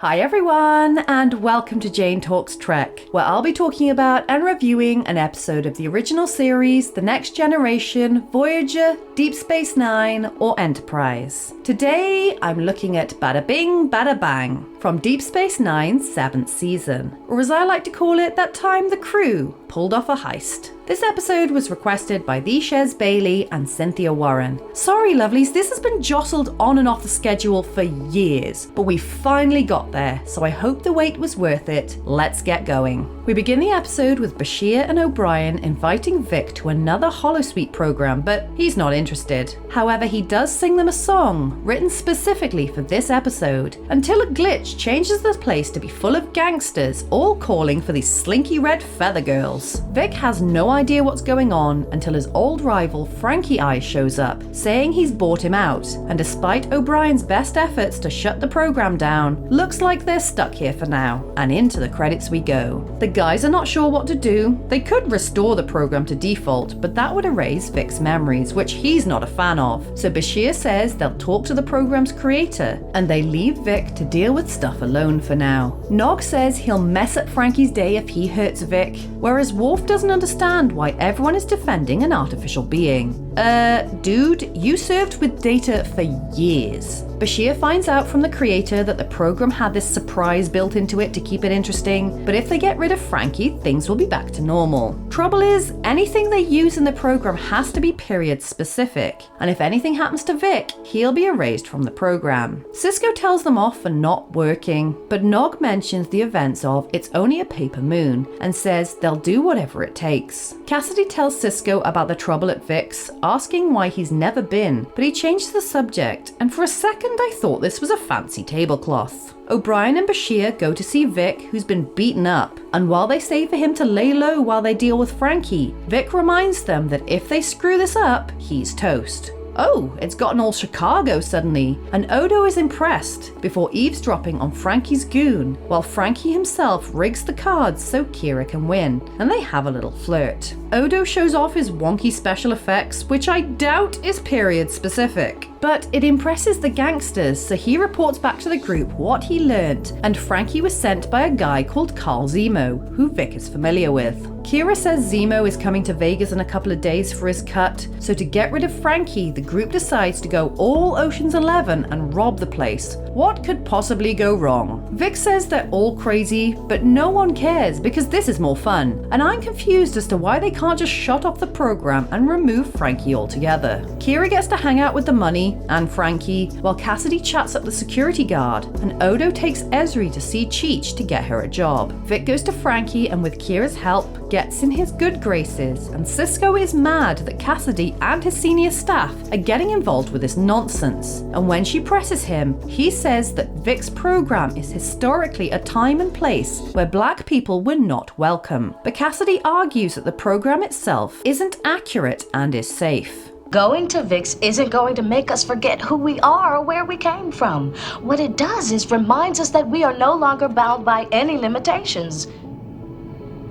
Hi everyone, and welcome to Jane Talks Trek, where I'll be talking about and reviewing an episode of the original series, The Next Generation, Voyager, Deep Space Nine, or Enterprise. Today, I'm looking at Bada Bing, Bada Bang, from Deep Space Nine's 7th season, or as I like to call it, that time the crew pulled off a heist. This episode was requested by The Shez Bailey and Cynthia Warren. Sorry lovelies, this has been jostled on and off the schedule for years, but we finally got there, so I hope the wait was worth it. Let's get going. We begin the episode with Bashir and O'Brien inviting Vic to another holosuite program, but he's not interested. However, he does sing them a song, written specifically for this episode, until a glitch changes the place to be full of gangsters, all calling for these slinky red feather girls. Vic has no idea what's going on until his old rival Frankie Eyes shows up, saying he's bought him out, and despite O'Brien's best efforts to shut the program down, looks like they're stuck here for now, and into the credits we go. The guys are not sure what to do. They could restore the program to default, but that would erase Vic's memories, which he's not a fan of. So Bashir says they'll talk to the program's creator, and they leave Vic to deal with stuff alone for now. Nog says he'll mess up Frankie's day if he hurts Vic, whereas Worf doesn't understand why everyone is defending an artificial being. Dude, you served with Data for years. Bashir finds out from the creator that the program had this surprise built into it to keep it interesting, but if they get rid of Frankie, things will be back to normal. Trouble is, anything they use in the program has to be period specific, and if anything happens to Vic, he'll be erased from the program. Sisko tells them off for not working, but Nog mentions the events of It's Only a Paper Moon, and says they'll do whatever it takes. Cassidy tells Sisko about the trouble at Vic's, asking why he's never been, but he changes the subject, and for a second I thought this was a fancy tablecloth. O'Brien and Bashir go to see Vic, who's been beaten up, and while they say for him to lay low while they deal with Frankie, Vic reminds them that if they screw this up, he's toast. Oh, it's gotten all Chicago suddenly, and Odo is impressed before eavesdropping on Frankie's goon, while Frankie himself rigs the cards so Kira can win, and they have a little flirt. Odo shows off his wonky special effects, which I doubt is period specific. But it impresses the gangsters, so he reports back to the group what he learned, and Frankie was sent by a guy called Carl Zemo, who Vic is familiar with. Kira says Zemo is coming to Vegas in a couple of days for his cut, so to get rid of Frankie, the group decides to go all Ocean's 11 and rob the place. What could possibly go wrong? Vic says they're all crazy, but no one cares because this is more fun, and I'm confused as to why they can't just shut off the program and remove Frankie altogether. Kira gets to hang out with the money and Frankie, while Cassidy chats up the security guard, and Odo takes Ezri to see Cheech to get her a job. Vic goes to Frankie and with Kira's help, gets in his good graces, and Sisko is mad that Cassidy and his senior staff are getting involved with this nonsense. And when she presses him, he says that Vic's program is historically a time and place where black people were not welcome. But Cassidy argues that the program itself isn't accurate and is safe. Going to Vic's isn't going to make us forget who we are or where we came from. What it does is reminds us that we are no longer bound by any limitations,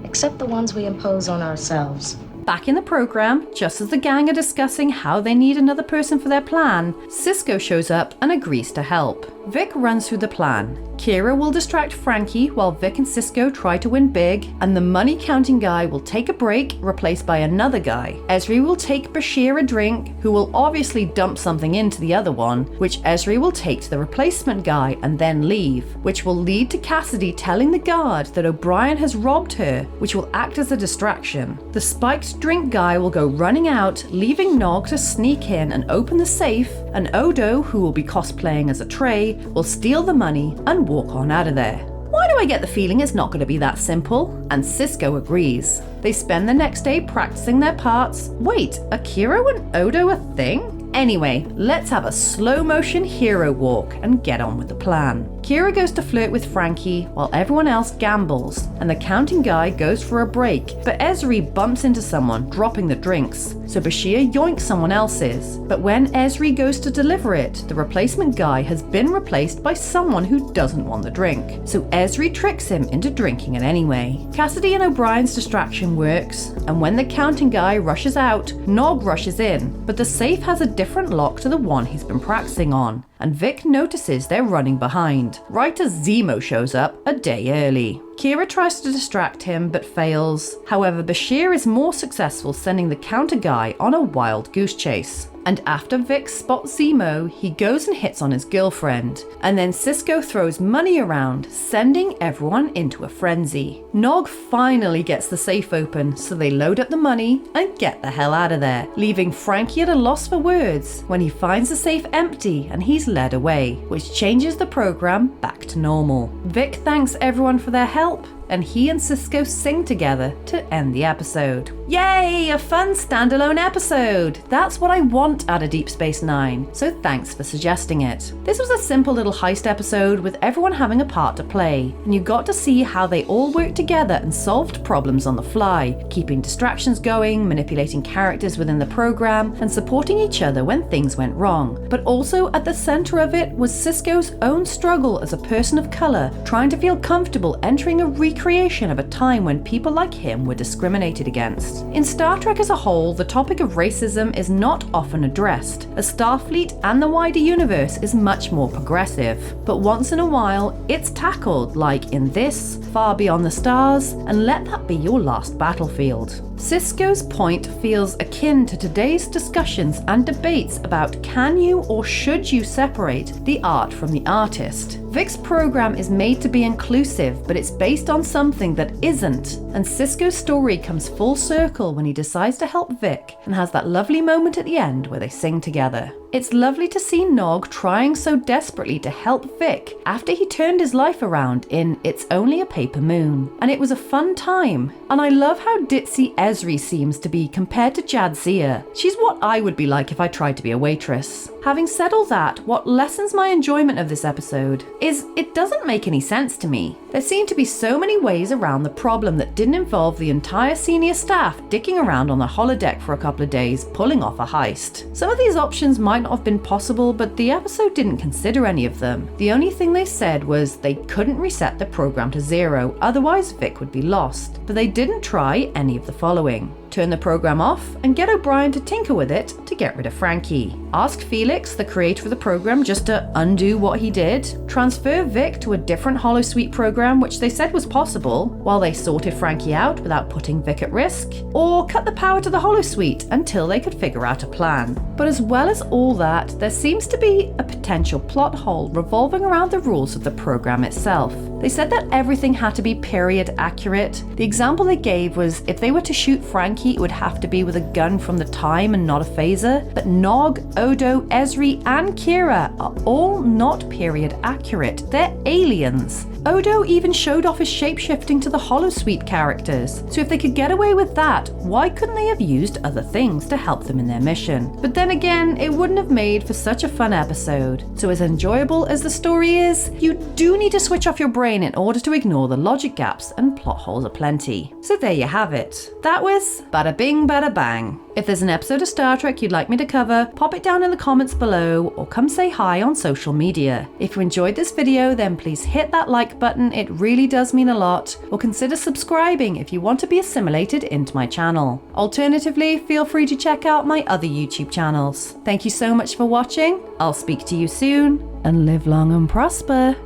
except the ones we impose on ourselves. Back in the program, just as the gang are discussing how they need another person for their plan, Sisko shows up and agrees to help. Vic runs through the plan. Kira will distract Frankie while Vic and Sisko try to win big, and the money counting guy will take a break, replaced by another guy. Ezri will take Bashir a drink, who will obviously dump something into the other one, which Ezri will take to the replacement guy and then leave, which will lead to Cassidy telling the guard that O'Brien has robbed her, which will act as a distraction. The spiked drink guy will go running out, leaving Nog to sneak in and open the safe, and Odo, who will be cosplaying as a Trey, will steal the money and walk on out of there. Why do I get the feeling it's not going to be that simple? And Sisko agrees. They spend the next day practicing their parts. Wait, are Kira and Odo a thing? Anyway, let's have a slow motion hero walk and get on with the plan. Kira goes to flirt with Frankie while everyone else gambles, and the counting guy goes for a break, but Ezri bumps into someone, dropping the drinks, so Bashir yoinks someone else's. But when Ezri goes to deliver it, the replacement guy has been replaced by someone who doesn't want the drink, so Ezri tricks him into drinking it anyway. Cassidy and O'Brien's distraction works, and when the counting guy rushes out, Nog rushes in, but the safe has a different lock to the one he's been practicing on. and Vic notices they're running behind, right as Zemo shows up a day early. Kira tries to distract him but fails. However, Bashir is more successful, sending the counter guy on a wild goose chase. And after Vic spots Zemo, he goes and hits on his girlfriend. And then Sisko throws money around, sending everyone into a frenzy. Nog finally gets the safe open, so they load up the money and get the hell out of there, leaving Frankie at a loss for words when he finds the safe empty and he's led away, which changes the program back to normal. Vic thanks everyone for their help, and he and Sisko sing together to end the episode. Yay, a fun standalone episode! That's what I want out of Deep Space Nine, so thanks for suggesting it. This was a simple little heist episode with everyone having a part to play, and you got to see how they all worked together and solved problems on the fly, keeping distractions going, manipulating characters within the program, and supporting each other when things went wrong. But also at the center of it was Sisko's own struggle as a person of color, trying to feel comfortable entering a recreation of a time when people like him were discriminated against. In Star Trek as a whole, the topic of racism is not often addressed, as Starfleet and the wider universe is much more progressive. But once in a while, it's tackled, like in this, Far Beyond the Stars, and let that be your last battlefield. Sisko's point feels akin to today's discussions and debates about can you or should you separate the art from the artist. Vic's program is made to be inclusive, but it's based on something that isn't, and Sisko's story comes full circle when he decides to help Vic and has that lovely moment at the end where they sing together. It's lovely to see Nog trying so desperately to help Vic after he turned his life around in It's Only a Paper Moon, and it was a fun time. And I love how ditzy Esri seems to be compared to Jadzia. She's what I would be like if I tried to be a waitress. Having said all that, what lessens my enjoyment of this episode is it doesn't make any sense to me. There seem to be so many ways around the problem that didn't involve the entire senior staff dicking around on the holodeck for a couple of days pulling off a heist. Some of these options might not have been possible, but the episode didn't consider any of them. The only thing they said was they couldn't reset the program to 0, otherwise Vic would be lost. But they didn't try any of the following: turn the program off and get O'Brien to tinker with it to get rid of Frankie. Ask Felix, the creator of the program, just to undo what he did. Transfer Vic to a different holosuite program, which they said was possible, while they sorted Frankie out without putting Vic at risk. Or cut the power to the holosuite until they could figure out a plan. But as well as all that, there seems to be a potential plot hole revolving around the rules of the program itself. They said that everything had to be period accurate. The example they gave was if they were to shoot Frankie, it would have to be with a gun from the time and not a phaser. But Nog, Odo, Esri, and Kira are all not period accurate. They're aliens. Odo even showed off his shapeshifting to the holosuite characters. So if they could get away with that, why couldn't they have used other things to help them in their mission? But then again, it wouldn't have made for such a fun episode. So as enjoyable as the story is, you do need to switch off your brain in order to ignore the logic gaps and plot holes aplenty. So there you have it. That was Bada Bing Bada Bang. If there's an episode of Star Trek you'd like me to cover, pop it down in the comments below or come say hi on social media. If you enjoyed this video, then please hit that like button, it really does mean a lot, or consider subscribing if you want to be assimilated into my channel. Alternatively, feel free to check out my other YouTube channels. Thank you so much for watching, I'll speak to you soon, and live long and prosper.